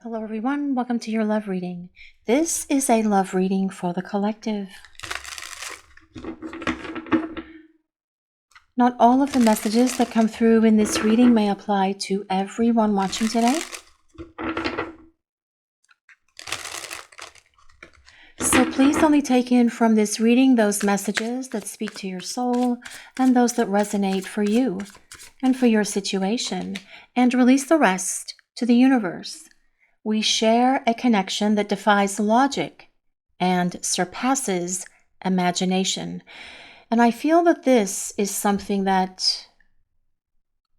Hello, everyone. Welcome to your love reading. This is a love reading for the collective. Not all of the messages that come through in this reading may apply to everyone watching today. So please only take in from this reading those messages that speak to your soul and those that resonate for you and for your situation, and release the rest to the universe. We share a connection that defies logic and surpasses imagination. And I feel that this is something that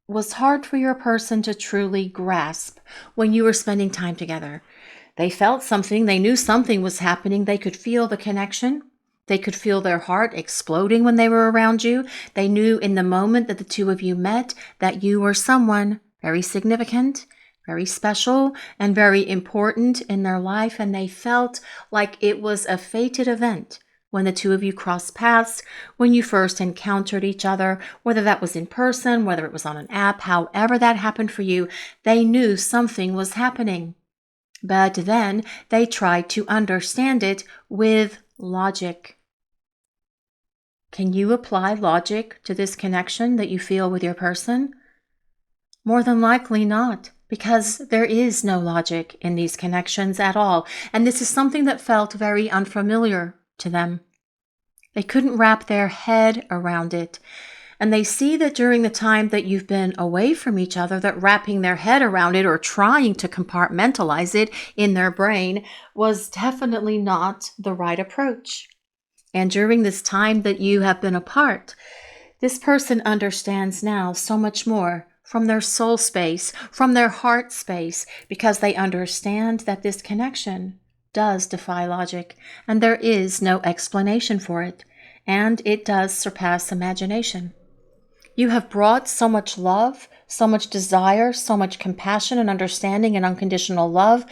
was hard for your person to truly grasp when you were spending time together. They felt something, they knew something was happening, they could feel the connection. They could feel their heart exploding when they were around you. They knew in the moment that the two of you met that you were someone very significant, very special, and very important in their life, and they felt like it was a fated event when the two of you crossed paths, when you first encountered each other, whether that was in person, whether it was on an app, however that happened for you, they knew something was happening. But then they tried to understand it with logic. Can you apply logic to this connection that you feel with your person? More than likely not, because there is no logic in these connections at all, and this is something that felt very unfamiliar to them. They couldn't wrap their head around it, and they see that during the time that you've been away from each other, that wrapping their head around it or trying to compartmentalize it in their brain was definitely not the right approach. And during this time that you have been apart, this person understands now so much more from their soul space, from their heart space, because they understand that this connection does defy logic, and there is no explanation for it, and it does surpass imagination. You have brought so much love, so much desire, so much compassion and understanding and unconditional love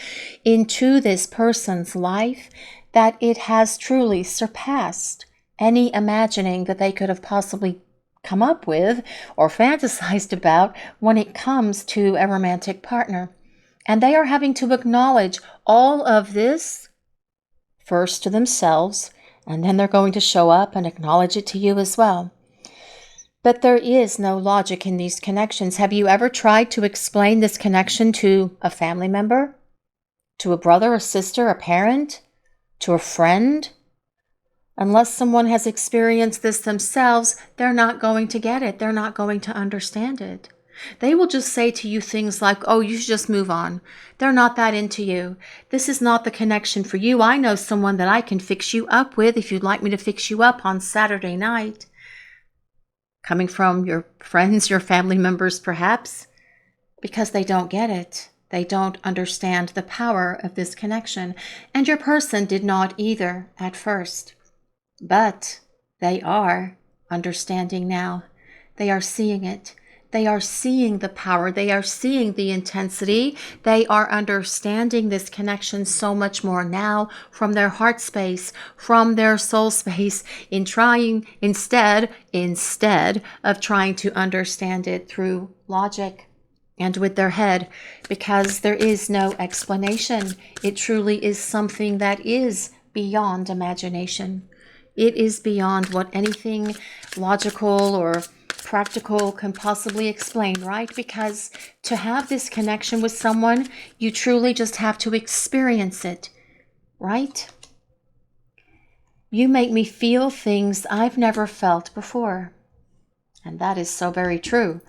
into this person's life that it has truly surpassed any imagining that they could have possibly come up with or fantasized about when it comes to a romantic partner. And they are having to acknowledge all of this first to themselves, and then they're going to show up and acknowledge it to you as well. But there is no logic in these connections. Have you ever tried to explain this connection to a family member? To a brother, a sister, a parent? To a friend? Unless someone has experienced this themselves, they're not going to get it. They're not going to understand it. They will just say to you things like, oh, you should just move on. They're not that into you. This is not the connection for you. I know someone that I can fix you up with if you'd like me to fix you up on Saturday night. Coming from your friends, your family members, perhaps, because they don't get it. They don't understand the power of this connection. And your person did not either at first. But they are understanding now. They are seeing it. They are seeing the power. They are seeing the intensity. They are understanding this connection so much more now from their heart space, from their soul space, instead of trying to understand it through logic and with their head, because there is no explanation. It truly is something that is beyond imagination. It is beyond what anything logical or practical can possibly explain, right? Because to have this connection with someone, you truly just have to experience it, right? You make me feel things I've never felt before. And that is so very true.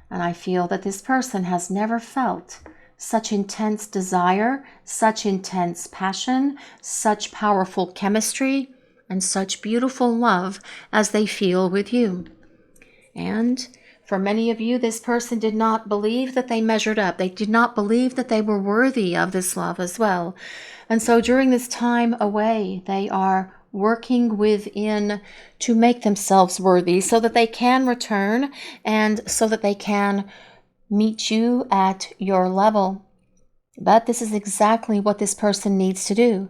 And I feel that this person has never felt such intense desire, such intense passion, such powerful chemistry, and such beautiful love as they feel with you. And for many of you, this person did not believe that they measured up. They did not believe that they were worthy of this love as well. And so during this time away, they are working within to make themselves worthy so that they can return and so that they can meet you at your level. But this is exactly what this person needs to do,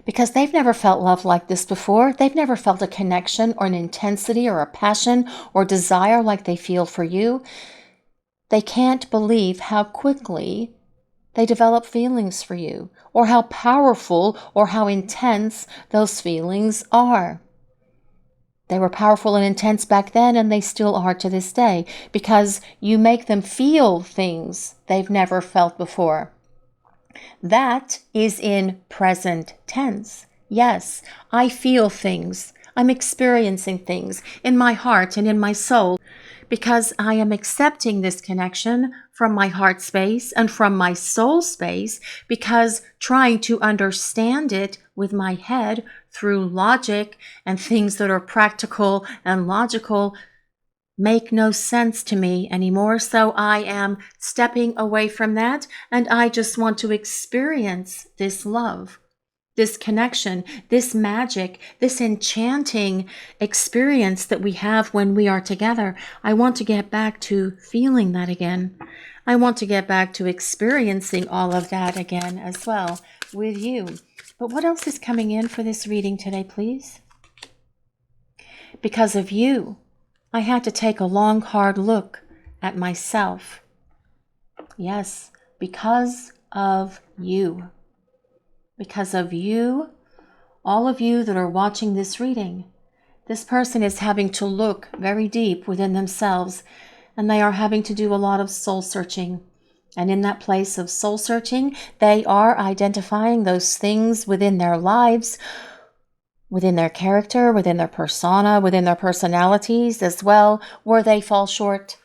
because they've never felt love like this before. They've never felt a connection or an intensity or a passion or desire like they feel for you. They can't believe how quickly they develop feelings for you, or how powerful or how intense those feelings are. They were powerful and intense back then, and they still are to this day, because you make them feel things they've never felt before. That is in present tense. Yes, I feel things. I'm experiencing things in my heart and in my soul because I am accepting this connection from my heart space and from my soul space, because trying to understand it with my head through logic and things that are practical and logical make no sense to me anymore. So I am stepping away from that, and I just want to experience this love, this connection, this magic, this enchanting experience that we have when we are together. I want to get back to feeling that again. I want to get back to experiencing all of that again as well with you. But what else is coming in for this reading today, please? Because of you, I had to take a long, hard look at myself. Yes, because of you. Because of you, all of you that are watching this reading, this person is having to look very deep within themselves, and they are having to do a lot of soul searching. And in that place of soul searching, they are identifying those things within their lives, within their character, within their persona, within their personalities as well, where they fall short.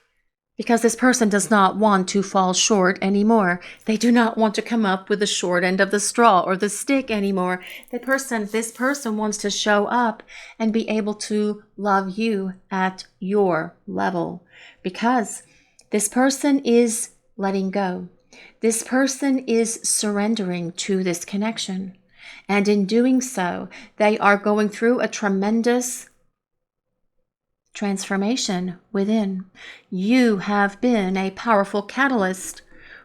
Because this person does not want to fall short anymore. They do not want to come up with the short end of the straw or the stick anymore. This person wants to show up and be able to love you at your level. Because this person is letting go. This person is surrendering to this connection. And in doing so, they are going through a tremendous transformation within. You have been a powerful catalyst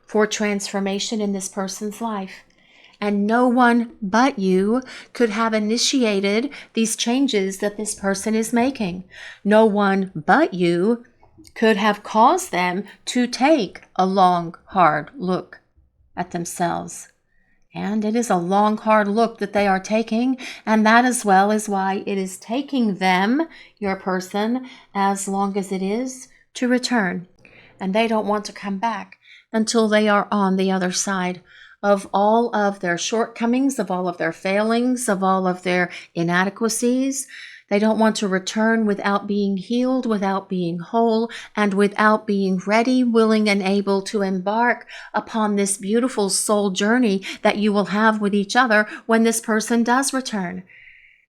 for transformation in this person's life. And no one but you could have initiated these changes that this person is making. No one but you could have caused them to take a long, hard look at themselves. And it is a long, hard look that they are taking, and that as well is why it is taking them, your person, as long as it is to return. And they don't want to come back until they are on the other side of all of their shortcomings, of all of their failings, of all of their inadequacies. They don't want to return without being healed, without being whole, and without being ready, willing, and able to embark upon this beautiful soul journey that you will have with each other when this person does return.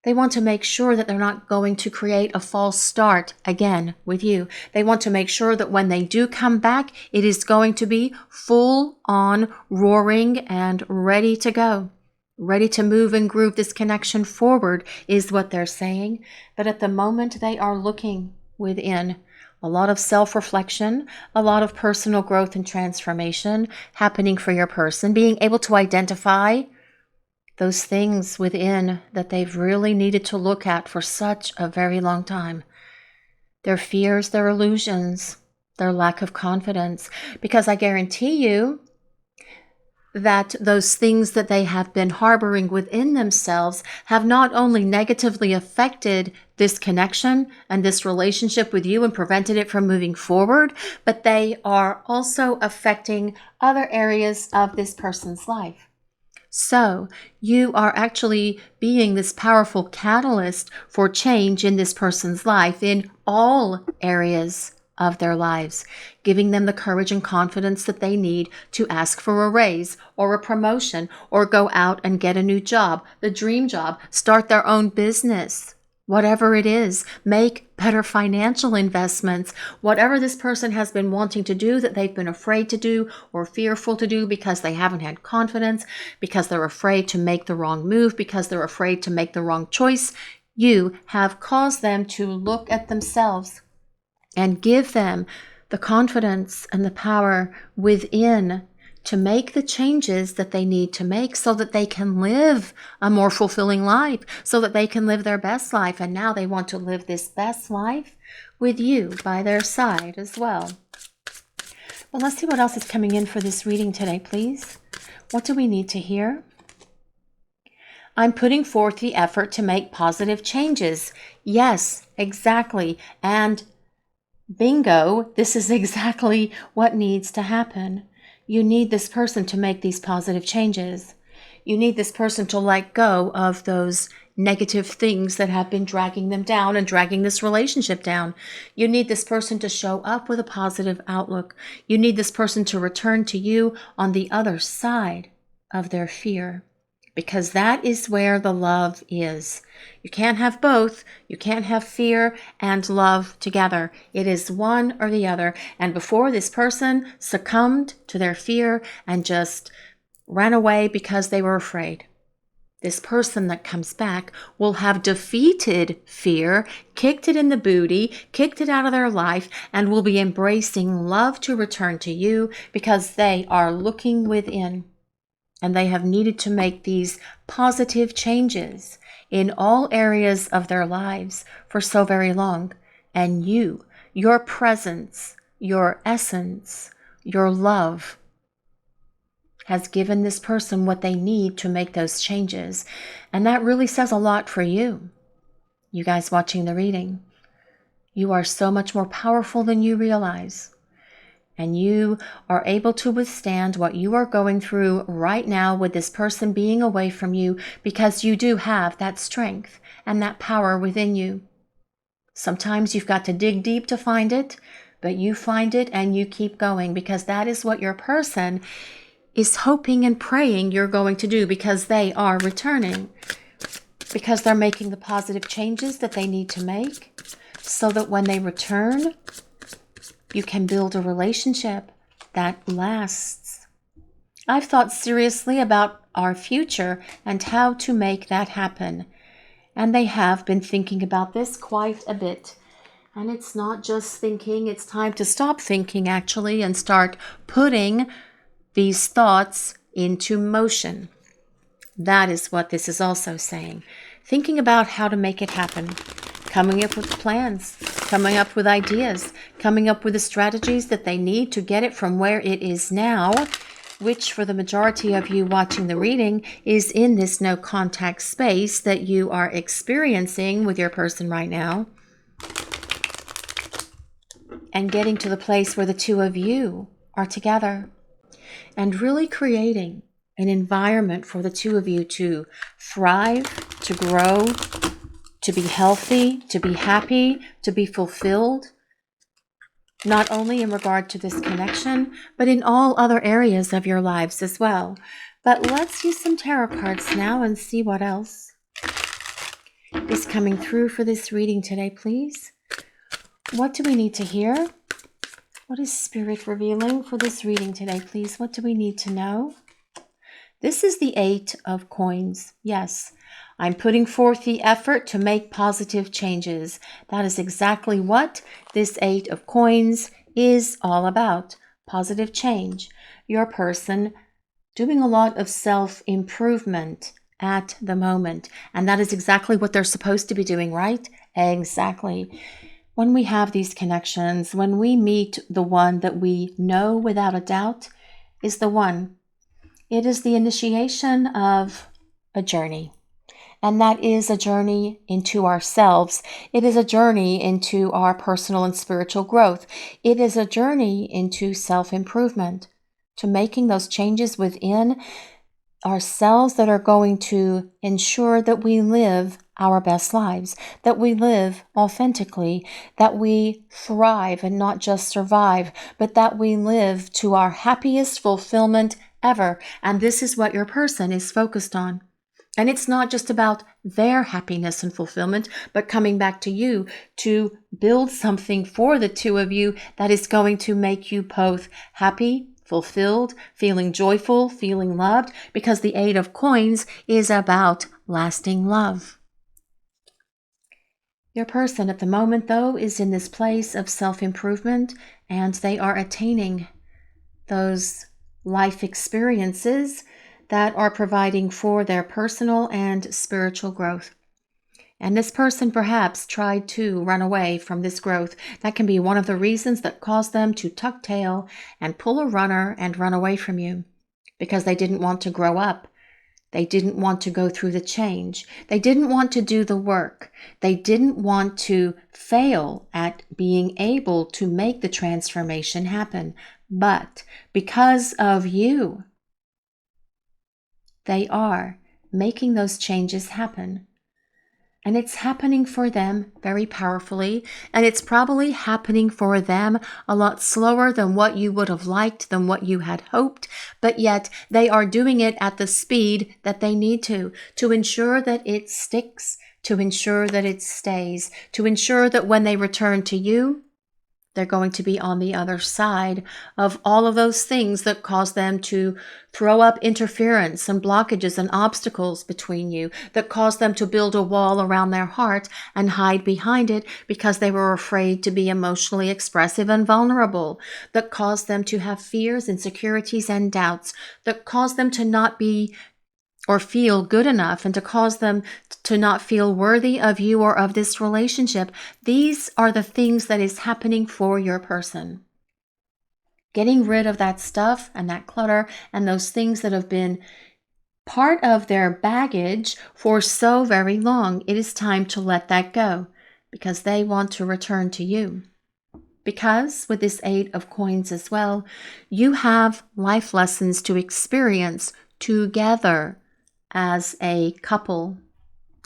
They want to make sure that they're not going to create a false start again with you. They want to make sure that when they do come back, it is going to be full on roaring and ready to go. Ready to move and groove this connection forward is what they're saying. But at the moment, they are looking within. A lot of self-reflection, a lot of personal growth and transformation happening for your person, being able to identify those things within that they've really needed to look at for such a very long time. Their fears, their illusions, their lack of confidence. Because I guarantee you that those things that they have been harboring within themselves have not only negatively affected this connection and this relationship with you and prevented it from moving forward, but they are also affecting other areas of this person's life. So you are actually being this powerful catalyst for change in this person's life in all areas of their lives, giving them the courage and confidence that they need to ask for a raise or a promotion or go out and get a new job, the dream job, start their own business, whatever it is, make better financial investments, whatever this person has been wanting to do that they've been afraid to do or fearful to do because they haven't had confidence, because they're afraid to make the wrong move, because they're afraid to make the wrong choice. You have caused them to look at themselves and give them the confidence and the power within to make the changes that they need to make so that they can live a more fulfilling life, so that they can live their best life. And now they want to live this best life with you by their side as well. Well, let's see what else is coming in for this reading today, please. What do we need to hear? I'm putting forth the effort to make positive changes. Yes, exactly. And bingo, this is exactly what needs to happen. You need this person to make these positive changes. You need this person to let go of those negative things that have been dragging them down and dragging this relationship down. You need this person to show up with a positive outlook. You need this person to return to you on the other side of their fear, because that is where the love is. You can't have both. You can't have fear and love together. It is one or the other. And before this person succumbed to their fear and just ran away because they were afraid, this person that comes back will have defeated fear, kicked it in the booty, kicked it out of their life, and will be embracing love to return to you because they are looking within. And they have needed to make these positive changes in all areas of their lives for so very long. And you, your presence, your essence, your love has given this person what they need to make those changes. And that really says a lot for you. You guys watching the reading, you are so much more powerful than you realize. And you are able to withstand what you are going through right now with this person being away from you, because you do have that strength and that power within you. Sometimes you've got to dig deep to find it, but you find it and you keep going, because that is what your person is hoping and praying you're going to do, because they are returning, because they're making the positive changes that they need to make so that when they return, you can build a relationship that lasts. I've thought seriously about our future and how to make that happen. And they have been thinking about this quite a bit. And it's not just thinking, it's time to stop thinking actually and start putting these thoughts into motion. That is what this is also saying. Thinking about how to make it happen. Coming up with plans, coming up with ideas, coming up with the strategies that they need to get it from where it is now, which for the majority of you watching the reading is in this no contact space that you are experiencing with your person right now, and getting to the place where the two of you are together and really creating an environment for the two of you to thrive, to grow, to be healthy, to be happy, to be fulfilled, not only in regard to this connection, but in all other areas of your lives as well. But let's use some tarot cards now and see what else is coming through for this reading today, please. What do we need to hear? What is Spirit revealing for this reading today, please? What do we need to know? This is the 8 of Coins. Yes. I'm putting forth the effort to make positive changes. That is exactly what this 8 of Coins is all about. Positive change. Your person doing a lot of self-improvement at the moment. And that is exactly what they're supposed to be doing, right? Exactly. When we have these connections, when we meet the one that we know without a doubt is the one, it is the initiation of a journey. And that is a journey into ourselves. It is a journey into our personal and spiritual growth. It is a journey into self-improvement, to making those changes within ourselves that are going to ensure that we live our best lives, that we live authentically, that we thrive and not just survive, but that we live to our happiest fulfillment ever. And this is what your person is focused on. And it's not just about their happiness and fulfillment, but coming back to you to build something for the two of you that is going to make you both happy, fulfilled, feeling joyful, feeling loved, because the 8 of Coins is about lasting love. Your person at the moment, though, is in this place of self-improvement, and they are attaining those life experiences that are providing for their personal and spiritual growth. And this person perhaps tried to run away from this growth. That can be one of the reasons that caused them to tuck tail and pull a runner and run away from you, because they didn't want to grow up. They didn't want to go through the change. They didn't want to do the work. They didn't want to fail at being able to make the transformation happen. But because of you, they are making those changes happen. And it's happening for them very powerfully, and it's probably happening for them a lot slower than what you would have liked, than what you had hoped, but yet they are doing it at the speed that they need to ensure that it sticks, to ensure that it stays, to ensure that when they return to you, they're going to be on the other side of all of those things that cause them to throw up interference and blockages and obstacles between you, that cause them to build a wall around their heart and hide behind it because they were afraid to be emotionally expressive and vulnerable, that caused them to have fears, insecurities, and doubts, that caused them to not be or feel good enough, and to cause them to not feel worthy of you or of this relationship. These are the things that is happening for your person. Getting rid of that stuff and that clutter and those things that have been part of their baggage for so very long. It is time to let that go, because they want to return to you. Because with this 8 of coins as well, you have life lessons to experience together as a couple.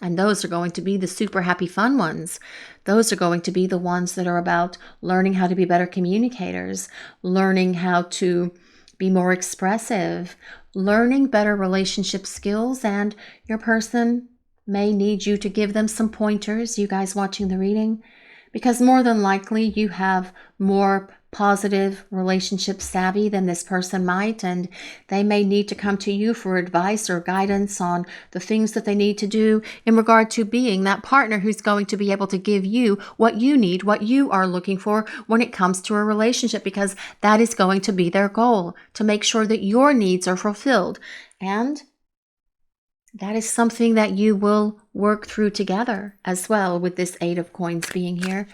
And those are going to be the super happy fun ones. Those are going to be the ones that are about learning how to be better communicators, learning how to be more expressive, learning better relationship skills, and your person may need you to give them some pointers, you guys watching the reading, because more than likely you have more positive relationship savvy than this person might, and they may need to come to you for advice or guidance on the things that they need to do in regard to being that partner who's going to be able to give you what you need, what you are looking for when it comes to a relationship, because that is going to be their goal, to make sure that your needs are fulfilled. And that is something that you will work through together as well, with this 8 of coins being here.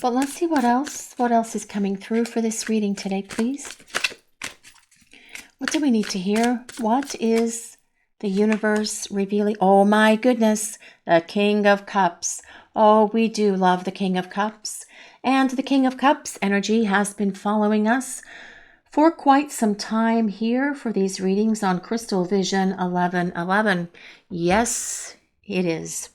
But let's see what else is coming through for this reading today, please. What do we need to hear? What is the universe revealing? Oh my goodness, the King of Cups. Oh, we do love the King of Cups. And the King of Cups energy has been following us for quite some time here for these readings on Crystal Vision 1111. Yes, it is.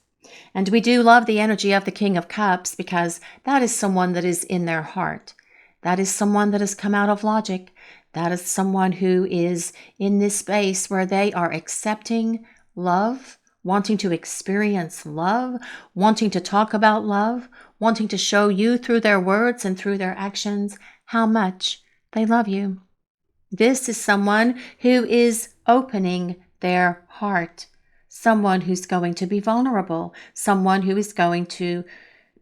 And we do love the energy of the King of Cups, because that is someone that is in their heart. That is someone that has come out of logic. That is someone who is in this space where they are accepting love, wanting to experience love, wanting to talk about love, wanting to show you through their words and through their actions how much they love you. This is someone who is opening their heart, someone who's going to be vulnerable, someone who is going to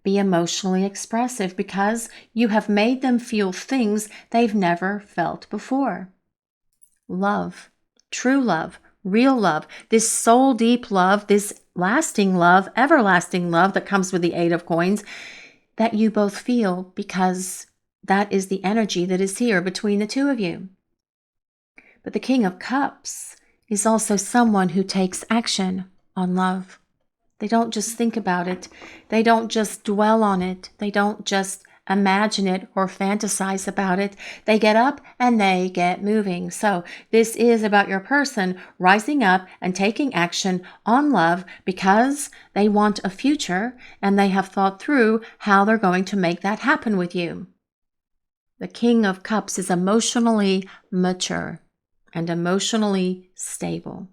be emotionally expressive, because you have made them feel things they've never felt before. Love, true love, real love, this soul deep love, this lasting love, everlasting love that comes with the 8 of coins that you both feel, because that is the energy that is here between the two of you. But the King of Cups is also someone who takes action on love. They don't just think about it. They don't just dwell on it. They don't just imagine it or fantasize about it. They get up and they get moving. So this is about your person rising up and taking action on love, because they want a future and they have thought through how they're going to make that happen with you. The King of Cups is emotionally mature and emotionally stable.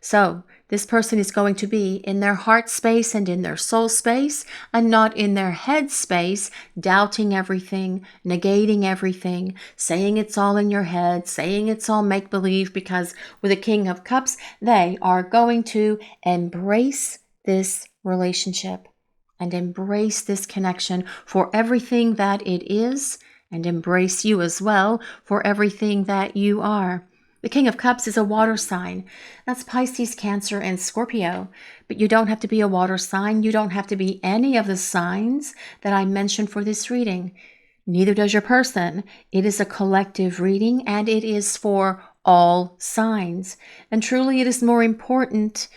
So this person is going to be in their heart space and in their soul space, and not in their head space, doubting everything, negating everything, saying it's all in your head, saying it's all make-believe, because with the King of Cups, they are going to embrace this relationship and embrace this connection for everything that it is, and embrace you as well for everything that you are. The King of Cups is a water sign. That's Pisces, Cancer, and Scorpio. But you don't have to be a water sign. You don't have to be any of the signs that I mentioned for this reading. Neither does your person. It is a collective reading, and it is for all signs. And truly, it is more important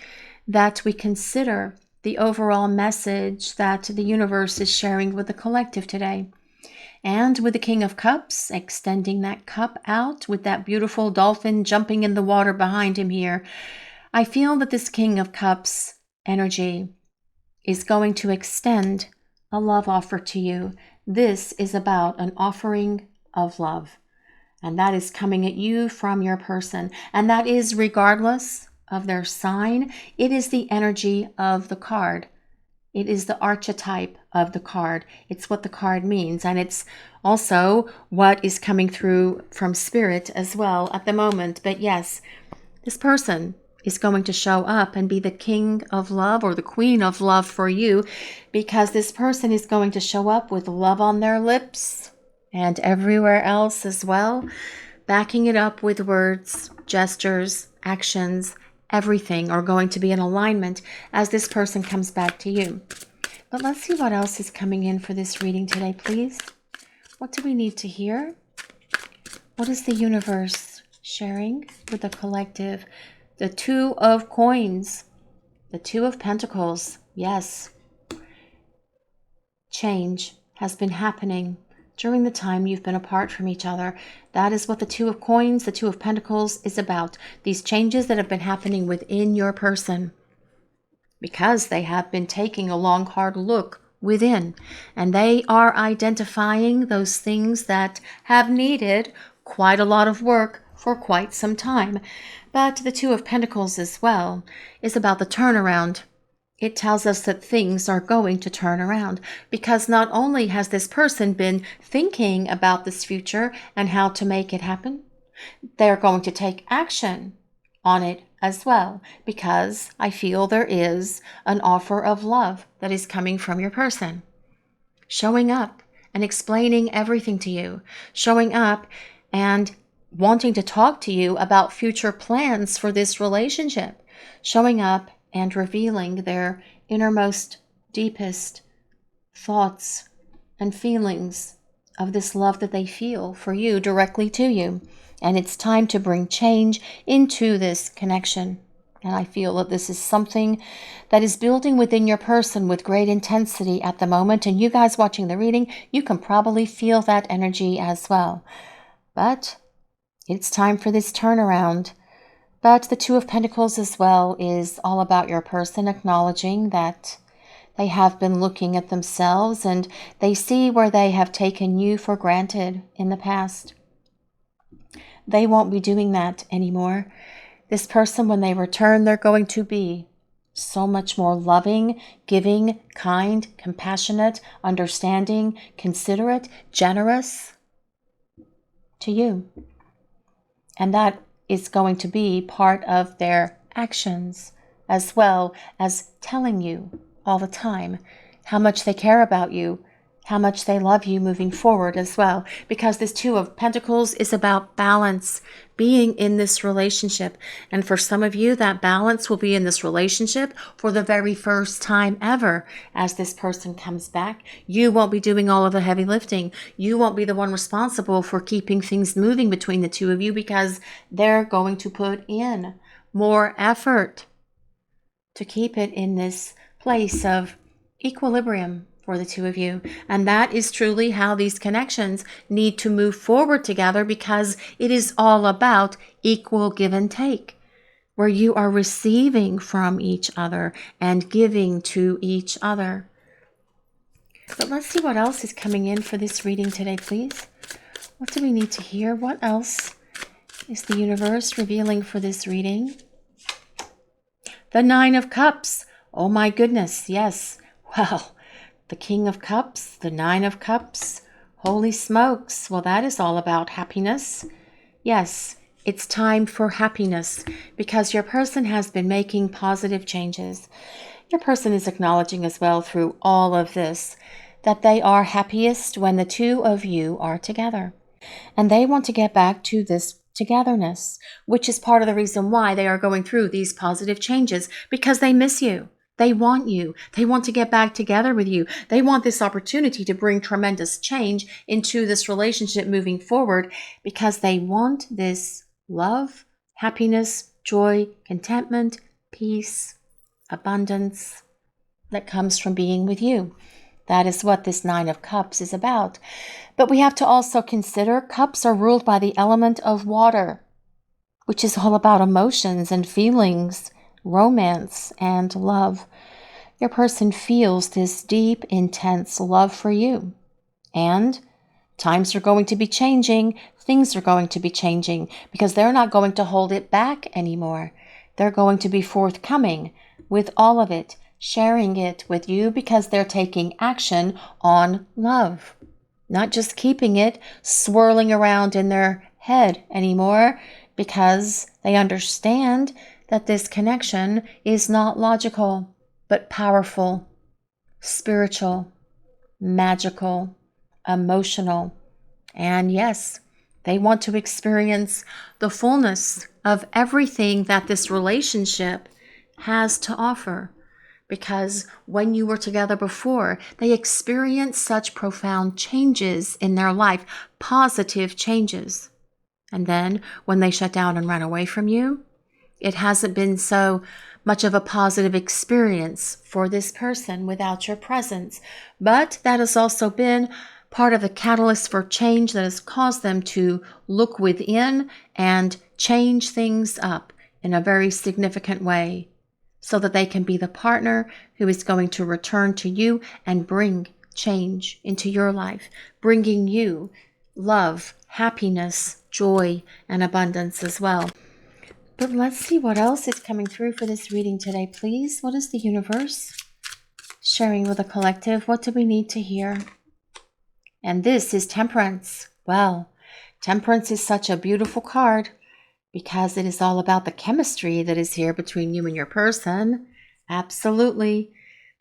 that we consider the overall message that the universe is sharing with the collective today. And with the King of Cups, extending that cup out with that beautiful dolphin jumping in the water behind him here, I feel that this King of Cups energy is going to extend a love offer to you. This is about an offering of love, and that is coming at you from your person, and that is regardless of their sign. It is the energy of the card. It is the archetype of the card. It's what the card means. And it's also what is coming through from spirit as well at the moment. But yes, this person is going to show up and be the king of love or the queen of love for you, because this person is going to show up with love on their lips and everywhere else as well, backing it up with words, gestures, actions. Everything are going to be in alignment as this person comes back to you. But let's see what else is coming in for this reading today, please. What do we need to hear? What is the universe sharing with the collective? The Two of Coins, the Two of Pentacles. Yes. Change has been happening during the time you've been apart from each other. That is what the Two of Coins, the Two of Pentacles is about. These changes that have been happening within your person, because they have been taking a long, hard look within, and they are identifying those things that have needed quite a lot of work for quite some time. But the Two of Pentacles as well is about the turnaround. It tells us that things are going to turn around, because not only has this person been thinking about this future and how to make it happen, they're going to take action on it as well, because I feel there is an offer of love that is coming from your person, showing up and explaining everything to you, showing up and wanting to talk to you about future plans for this relationship, showing up and revealing their innermost, deepest thoughts and feelings of this love that they feel for you directly to you. And it's time to bring change into this connection. And I feel that this is something that is building within your person with great intensity at the moment. And you guys watching the reading, you can probably feel that energy as well. But it's time for this turnaround. But the Two of Pentacles as well is all about your person acknowledging that they have been looking at themselves and they see where they have taken you for granted in the past. They won't be doing that anymore. This person, when they return, they're going to be so much more loving, giving, kind, compassionate, understanding, considerate, generous to you. And that is going to be part of their actions, as well as telling you all the time how much they care about you, how much they love you moving forward as well. Because this Two of Pentacles is about balance, being in this relationship. And for some of you, that balance will be in this relationship for the very first time ever. As this person comes back, you won't be doing all of the heavy lifting. You won't be the one responsible for keeping things moving between the two of you, because they're going to put in more effort to keep it in this place of equilibrium for the two of you. And that is truly how these connections need to move forward together, because it is all about equal give and take, where you are receiving from each other and giving to each other. But let's see what else is coming in for this reading today, please. What do we need to hear? What else is the universe revealing for this reading? The Nine of Cups. Oh my goodness, yes. Well, the King of Cups, the Nine of Cups, holy smokes. Well, that is all about happiness. Yes, it's time for happiness, because your person has been making positive changes. Your person is acknowledging as well through all of this that they are happiest when the two of you are together. And they want to get back to this togetherness, which is part of the reason why they are going through these positive changes, because they miss you. They want you. They want to get back together with you. They want this opportunity to bring tremendous change into this relationship moving forward, because they want this love, happiness, joy, contentment, peace, abundance that comes from being with you. That is what this Nine of Cups is about. But we have to also consider cups are ruled by the element of water, which is all about emotions and feelings, romance and love. Your person feels this deep, intense love for you. And times are going to be changing, things are going to be changing, because they're not going to hold it back anymore. They're going to be forthcoming with all of it, sharing it with you, because they're taking action on love. Not just keeping it swirling around in their head anymore, because they understand that this connection is not logical, but powerful, spiritual, magical, emotional. And yes, they want to experience the fullness of everything that this relationship has to offer. Because when you were together before, they experienced such profound changes in their life, positive changes. And then when they shut down and ran away from you, it hasn't been so much of a positive experience for this person without your presence. But that has also been part of the catalyst for change that has caused them to look within and change things up in a very significant way, so that they can be the partner who is going to return to you and bring change into your life, bringing you love, happiness, joy, and abundance as well. But let's see what else is coming through for this reading today, please. What is the universe sharing with the collective? What do we need to hear? And this is Temperance. Well, Temperance is such a beautiful card, because it is all about the chemistry that is here between you and your person. Absolutely.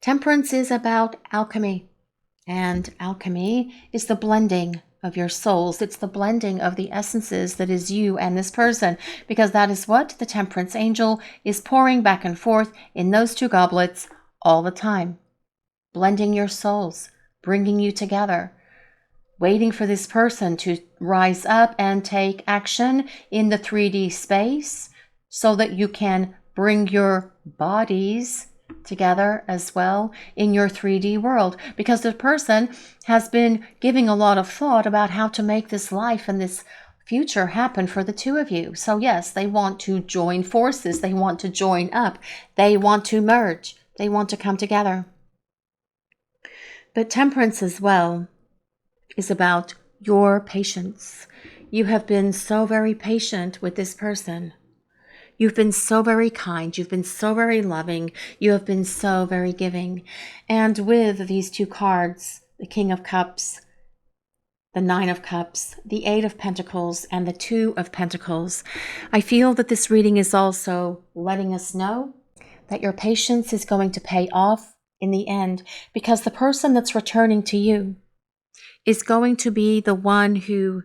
Temperance is about alchemy. And alchemy is the blending of your souls. It's the blending of the essences that is you and this person, because that is what the Temperance Angel is pouring back and forth in those two goblets all the time. Blending your souls, bringing you together, waiting for this person to rise up and take action in the 3D space, so that you can bring your bodies together as well in your 3D world, because the person has been giving a lot of thought about how to make this life and this future happen for the two of you. So yes, they want to join forces, they want to join up, they want to merge, they want to come together. But Temperance as well is about your patience. You have been so very patient with this person. You've been so very kind. You've been so very loving. You have been so very giving. And with these two cards, the King of Cups, the Nine of Cups, the Eight of Pentacles, and the Two of Pentacles, I feel that this reading is also letting us know that your patience is going to pay off in the end, because the person that's returning to you is going to be the one who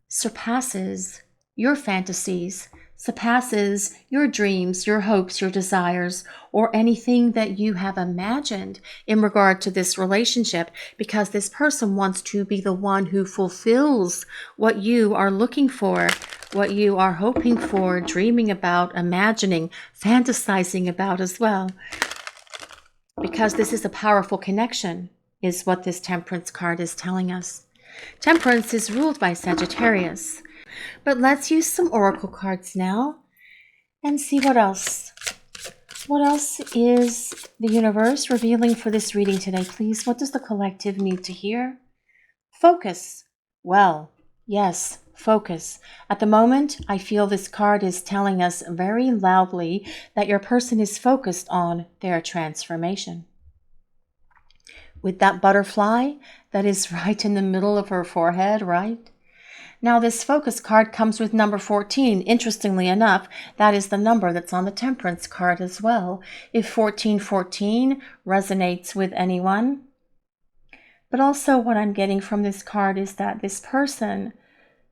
surpasses your fantasies, surpasses your dreams, your hopes, your desires, or anything that you have imagined in regard to this relationship, because this person wants to be the one who fulfills what you are looking for, what you are hoping for, dreaming about, imagining, fantasizing about as well. Because this is a powerful connection, is what this Temperance card is telling us. Temperance is ruled by Sagittarius. But let's use some oracle cards now and see what else. What else is the universe revealing for this reading today, please? What does the collective need to hear? Focus. Well, yes, focus. At the moment, I feel this card is telling us very loudly that your person is focused on their transformation. With that butterfly that is right in the middle of her forehead, right? Now, this focus card comes with number 14. Interestingly enough, that is the number that's on the Temperance card as well. If 1414 resonates with anyone. But also what I'm getting from this card is that this person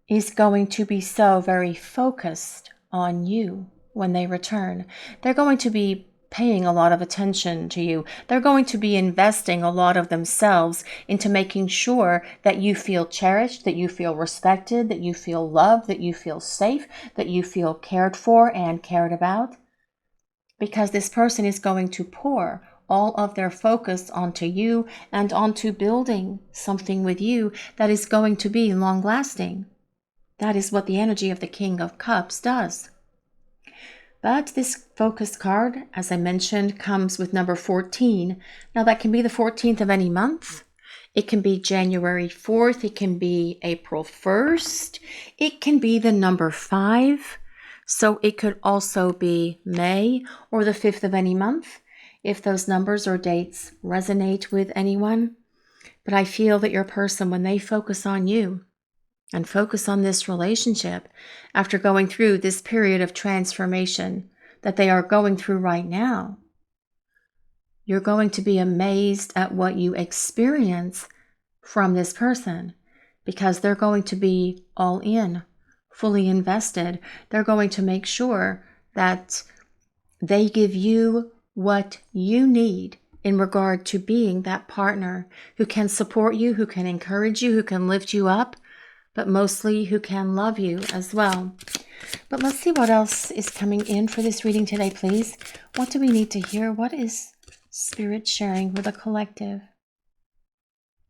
is going to be so very focused on you when they return. They're going to be paying a lot of attention to you. They're going to be investing a lot of themselves into making sure that you feel cherished, that you feel respected, that you feel loved, that you feel safe, that you feel cared for and cared about. Because this person is going to pour all of their focus onto you and onto building something with you that is going to be long lasting. That is what the energy of the King of Cups does. But this focus card, as I mentioned, comes with number 14. Now that can be the 14th of any month. It can be January 4th. It can be April 1st. It can be the number 5. So it could also be May or the 5th of any month, if those numbers or dates resonate with anyone. But I feel that your person, when they focus on you, and focus on this relationship after going through this period of transformation that they are going through right now, you're going to be amazed at what you experience from this person, because they're going to be all in, fully invested. They're going to make sure that they give you what you need in regard to being that partner who can support you, who can encourage you, who can lift you up, but mostly who can love you as well. But let's see what else is coming in for this reading today, please. What do we need to hear? What is Spirit sharing with the collective?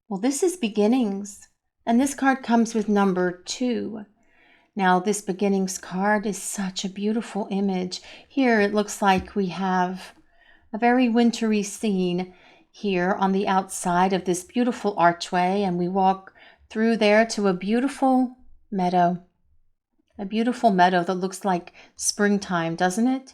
Well, this is beginnings, and this card comes with number 2. Now, this beginnings card is such a beautiful image. Here, it looks like we have a very wintry scene here on the outside of this beautiful archway, and we walk through there to a beautiful meadow that looks like springtime, doesn't it?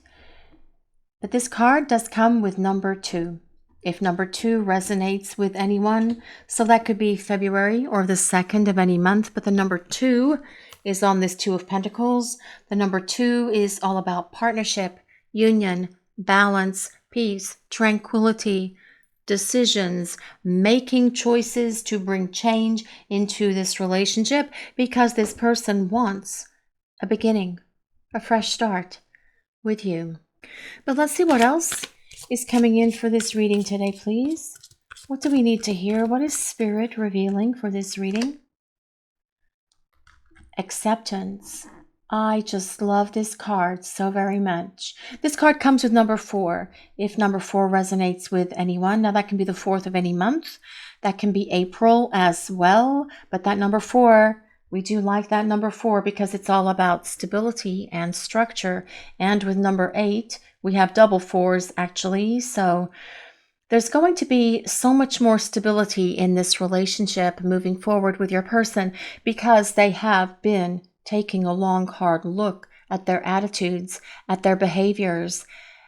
But this card does come with number 2. If number 2 resonates with anyone, so that could be February or the 2nd of any month, but the number 2 is on this 2 of Pentacles. The number 2 is all about partnership, union, balance, peace, tranquility, decisions, making choices to bring change into this relationship, because this person wants a beginning, a fresh start with you. But let's see what else is coming in for this reading today, please. What do we need to hear? What is Spirit revealing for this reading? Acceptance. I just love this card so very much. This card comes with number 4. If number 4 resonates with anyone, now that can be the 4th of any month. That can be April as well. But that number 4, we do like that number 4 because it's all about stability and structure. And with number 8, we have double 4s actually. So there's going to be so much more stability in this relationship moving forward with your person, because they have been taking a long, hard look at their attitudes, at their behaviors,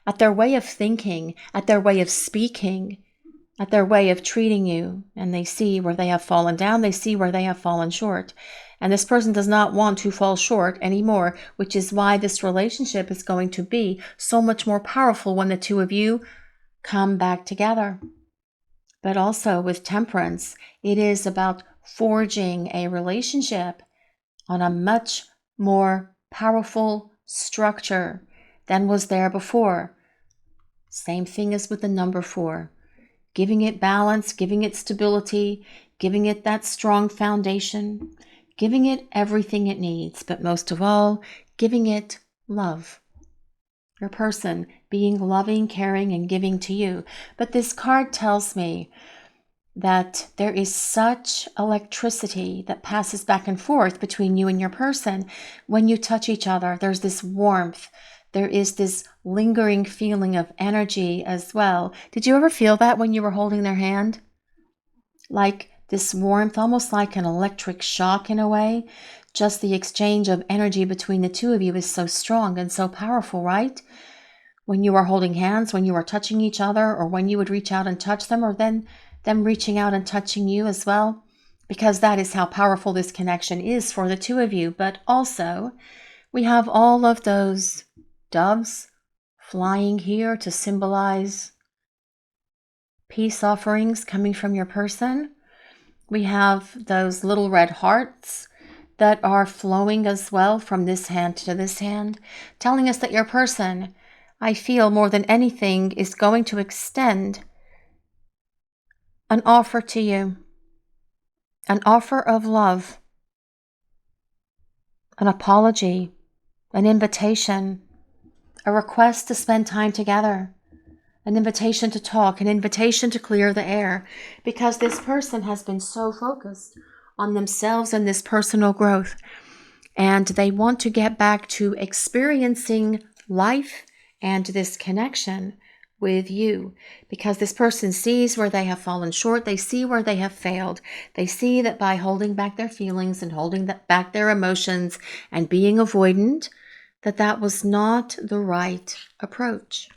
at their way of thinking, at their way of speaking, at their way of treating you. And they see where they have fallen down. They see where they have fallen short. And this person does not want to fall short anymore, which is why this relationship is going to be so much more powerful when the two of you come back together. But also with Temperance, it is about forging a relationship on a much more powerful structure than was there before. Same thing as with the number 4. Giving it balance, giving it stability, giving it that strong foundation, giving it everything it needs, but most of all, giving it love. Your person being loving, caring, and giving to you. But this card tells me that there is such electricity that passes back and forth between you and your person. When you touch each other, there's this warmth. There is this lingering feeling of energy as well. Did you ever feel that when you were holding their hand? Like this warmth, almost like an electric shock in a way. Just the exchange of energy between the two of you is so strong and so powerful, right? When you are holding hands, when you are touching each other, or when you would reach out and touch them, or then them reaching out and touching you as well, because that is how powerful this connection is for the two of you. But also, we have all of those doves flying here to symbolize peace offerings coming from your person. We have those little red hearts that are flowing as well from this hand to this hand, telling us that your person, I feel more than anything, is going to extend an offer to you, an offer of love, an apology, an invitation, a request to spend time together, an invitation to talk, an invitation to clear the air, because this person has been so focused on themselves and this personal growth, and they want to get back to experiencing life and this connection with you, because this person sees where they have fallen short. They see where they have failed. They see that by holding back their feelings and holding back their emotions and being avoidant, that was not the right approach.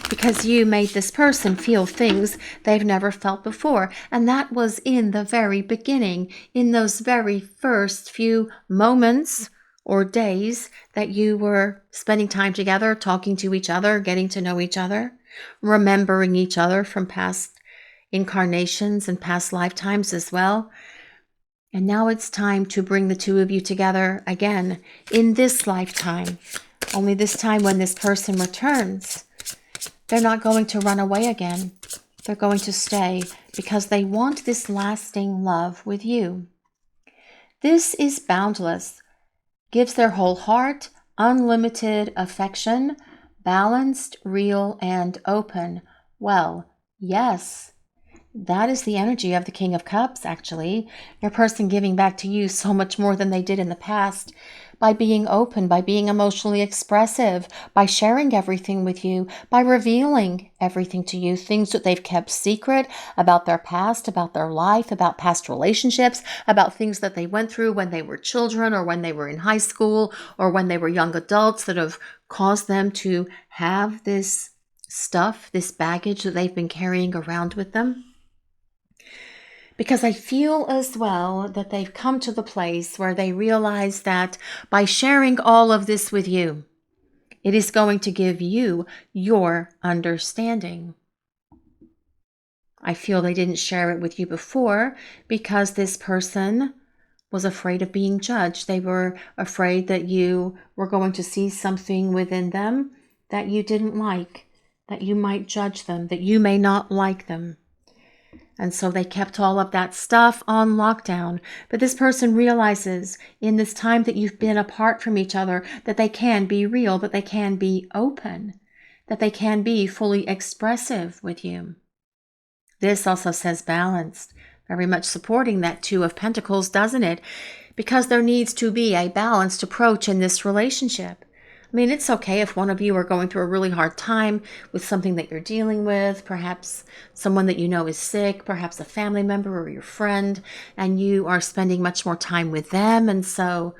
Because you made this person feel things they've never felt before. And that was in the very beginning, in those very first few moments or days that you were spending time together, talking to each other, getting to know each other, remembering each other from past incarnations and past lifetimes as well. And now it's time to bring the two of you together again in this lifetime. Only this time when this person returns, they're not going to run away again. They're going to stay because they want this lasting love with you. This is boundless, gives their whole heart, unlimited affection, balanced, real, and open. Well, yes, that is the energy of the King of Cups, actually. Your person giving back to you so much more than they did in the past, by being open, by being emotionally expressive, by sharing everything with you, by revealing everything to you, things that they've kept secret about their past, about their life, about past relationships, about things that they went through when they were children or when they were in high school or when they were young adults that have caused them to have this stuff, this baggage that they've been carrying around with them. Because I feel as well that they've come to the place where they realize that by sharing all of this with you, it is going to give you your understanding. I feel they didn't share it with you before because this person was afraid of being judged. They were afraid that you were going to see something within them that you didn't like, that you might judge them, that you may not like them. And so they kept all of that stuff on lockdown. But this person realizes in this time that you've been apart from each other that they can be real, that they can be open, that they can be fully expressive with you. This also says balanced, very much supporting that Two of Pentacles, doesn't it? Because there needs to be a balanced approach in this relationship. I mean, it's okay if one of you are going through a really hard time with something that you're dealing with, perhaps someone that you know is sick, perhaps a family member or your friend, and you are spending much more time with them. And so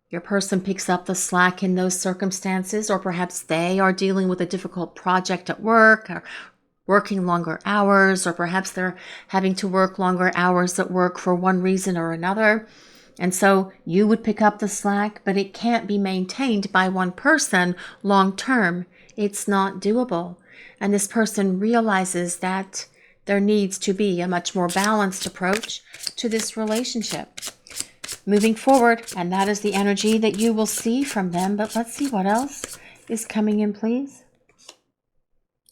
your person picks up the slack in those circumstances, or perhaps they are dealing with a difficult project at work or working longer hours, or perhaps they're having to work longer hours at work for one reason or another. And so you would pick up the slack, but it can't be maintained by one person long term. It's not doable. And this person realizes that there needs to be a much more balanced approach to this relationship moving forward. And that is the energy that you will see from them. But let's see what else is coming in, please.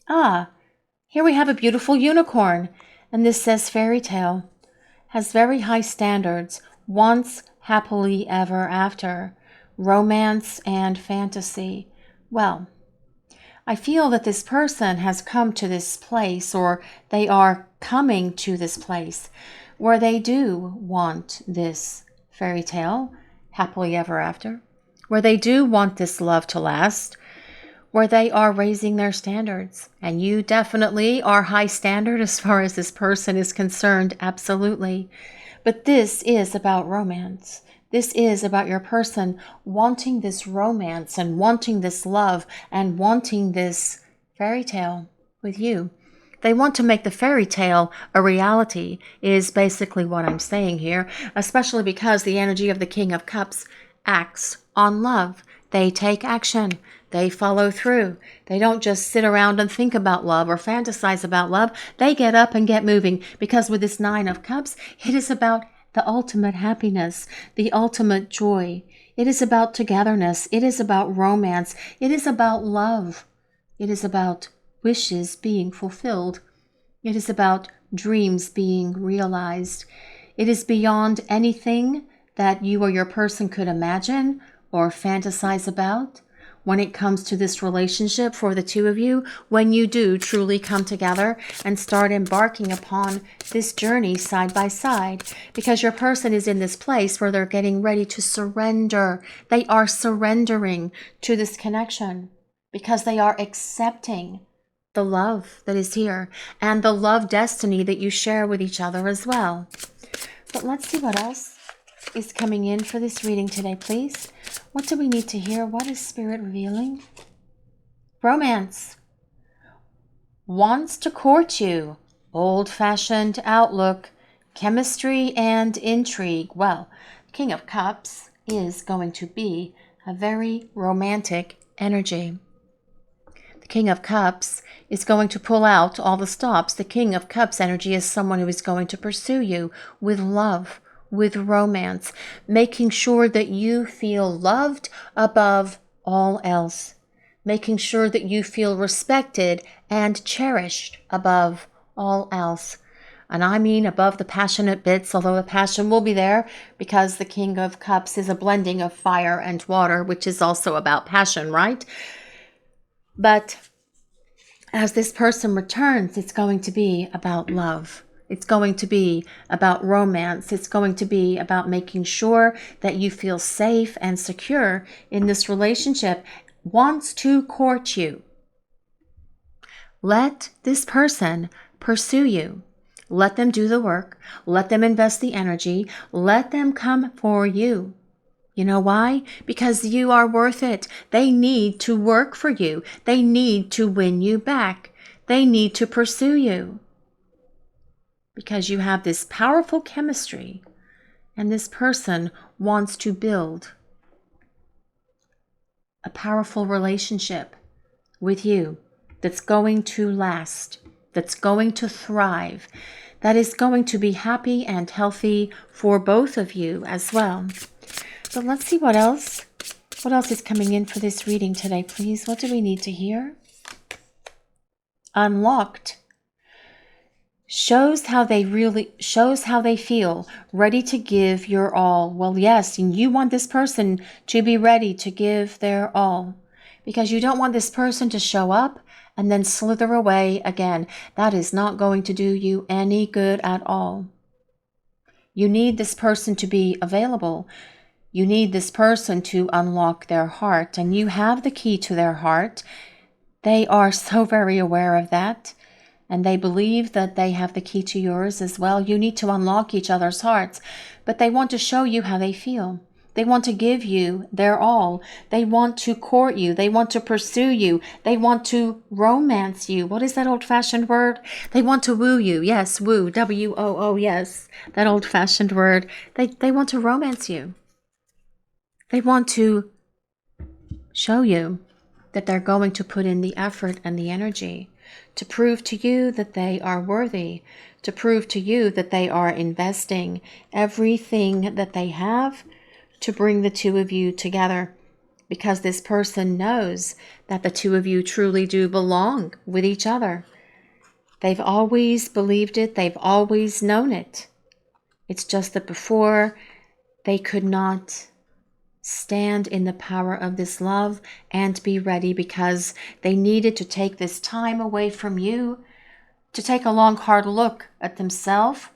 Here we have a beautiful unicorn. And this says fairy tale. Has very high standards. Once happily ever after, romance and fantasy. Well, I feel that this person has come to this place, or they are coming to this place, where they do want this fairy tale, happily ever after, where they do want this love to last, where they are raising their standards. And you definitely are high standard as far as this person is concerned, absolutely. But this is about romance. This is about your person wanting this romance and wanting this love and wanting this fairy tale with you. They want to make the fairy tale a reality, is basically what I'm saying here, especially because the energy of the King of Cups acts on love. They take action. They follow through. They don't just sit around and think about love or fantasize about love. They get up and get moving, because with this Nine of Cups, it is about the ultimate happiness, the ultimate joy. It is about togetherness. It is about romance. It is about love. It is about wishes being fulfilled. It is about dreams being realized. It is beyond anything that you or your person could imagine or fantasize about. When it comes to this relationship for the two of you, when you do truly come together and start embarking upon this journey side by side, because your person is in this place where they're getting ready to surrender. They are surrendering to this connection because they are accepting the love that is here and the love destiny that you share with each other as well. But let's see what else is coming in for this reading today, please. What do we need to hear? What is Spirit revealing? Romance. Wants to court you. Old-fashioned outlook. Chemistry and intrigue. Well, King of Cups is going to be a very romantic energy. The King of Cups is going to pull out all the stops. The King of Cups energy is someone who is going to pursue you with love, with romance, making sure that you feel loved above all else, making sure that you feel respected and cherished above all else. And I mean above the passionate bits, although the passion will be there because the King of Cups is a blending of fire and water, which is also about passion, right? But as this person returns, it's going to be about love. It's going to be about romance. It's going to be about making sure that you feel safe and secure in this relationship. Wants to court you. Let this person pursue you. Let them do the work. Let them invest the energy. Let them come for you. You know why? Because you are worth it. They need to work for you. They need to win you back. They need to pursue you. Because you have this powerful chemistry, and this person wants to build a powerful relationship with you that's going to last, that's going to thrive, that is going to be happy and healthy for both of you as well. So let's see what else is coming in for this reading today, please. What do we need to hear? Unlocked. Shows how they feel, ready to give your all. Well, yes, and you want this person to be ready to give their all because you don't want this person to show up and then slither away again. That is not going to do you any good at all. You need this person to be available. You need this person to unlock their heart, and you have the key to their heart. They are so very aware of that. And they believe that they have the key to yours as well. You need to unlock each other's hearts, but they want to show you how they feel. They want to give you their all. They want to court you. They want to pursue you. They want to romance you. What is that old-fashioned word? They want to woo you. Yes, woo, W-O-O, yes, that old-fashioned word. They want to romance you. They want to show you that they're going to put in the effort and the energy to prove to you that they are worthy, to prove to you that they are investing everything that they have to bring the two of you together, because this person knows that the two of you truly do belong with each other. They've always believed it. They've always known it. It's just that before they could not stand in the power of this love and be ready because they needed to take this time away from you to take a long, hard look at themselves.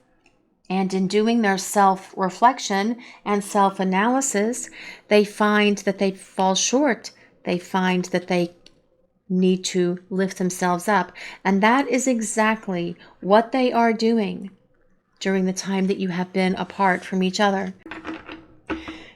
And in doing their self-reflection and self-analysis, they find that they fall short. They find that they need to lift themselves up. And that is exactly what they are doing during the time that you have been apart from each other.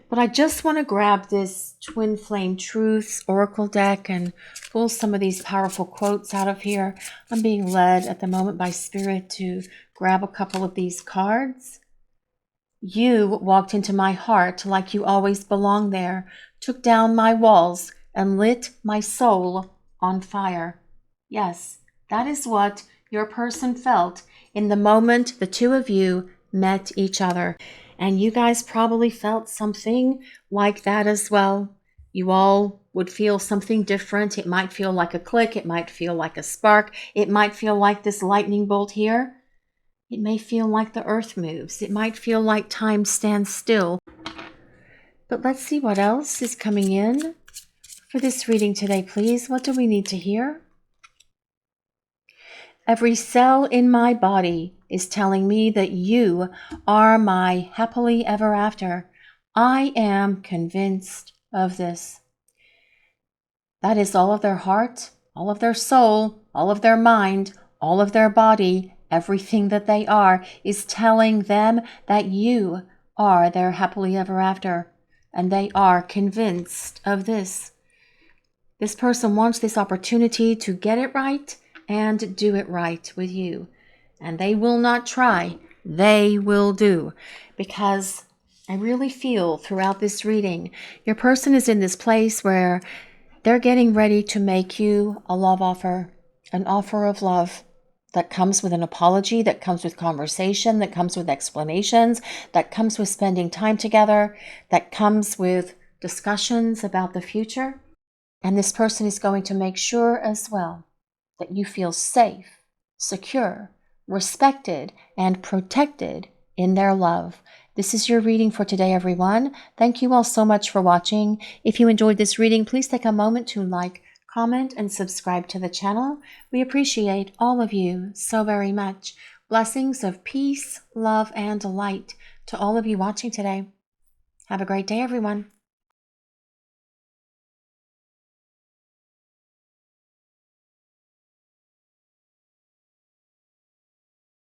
But I just want to grab this Twin Flame Truths Oracle deck and pull some of these powerful quotes out of here. I'm being led at the moment by Spirit to grab a couple of these cards. You walked into my heart like you always belonged there, took down my walls and lit my soul on fire. Yes, that is what your person felt in the moment the two of you met each other. And you guys probably felt something like that as well. You all would feel something different. It might feel like a click. It might feel like a spark. It might feel like this lightning bolt here. It may feel like the earth moves. It might feel like time stands still. But let's see what else is coming in for this reading today, please. What do we need to hear? Every cell in my body is telling me that you are my happily ever after. I am convinced of this. That is all of their heart, all of their soul, all of their mind, all of their body, everything that they are is telling them that you are their happily ever after. And they are convinced of this. This person wants this opportunity to get it right and do it right with you. And they will not try, they will do. Because I really feel throughout this reading, your person is in this place where they're getting ready to make you a love offer, an offer of love that comes with an apology, that comes with conversation, that comes with explanations, that comes with spending time together, that comes with discussions about the future. And this person is going to make sure as well that you feel safe, secure, respected, and protected in their love. This is your reading for today, everyone. Thank you all so much for watching. If you enjoyed this reading, please take a moment to like, comment, and subscribe to the channel. We appreciate all of you so very much. Blessings of peace, love, and light to all of you watching today. Have a great day, everyone.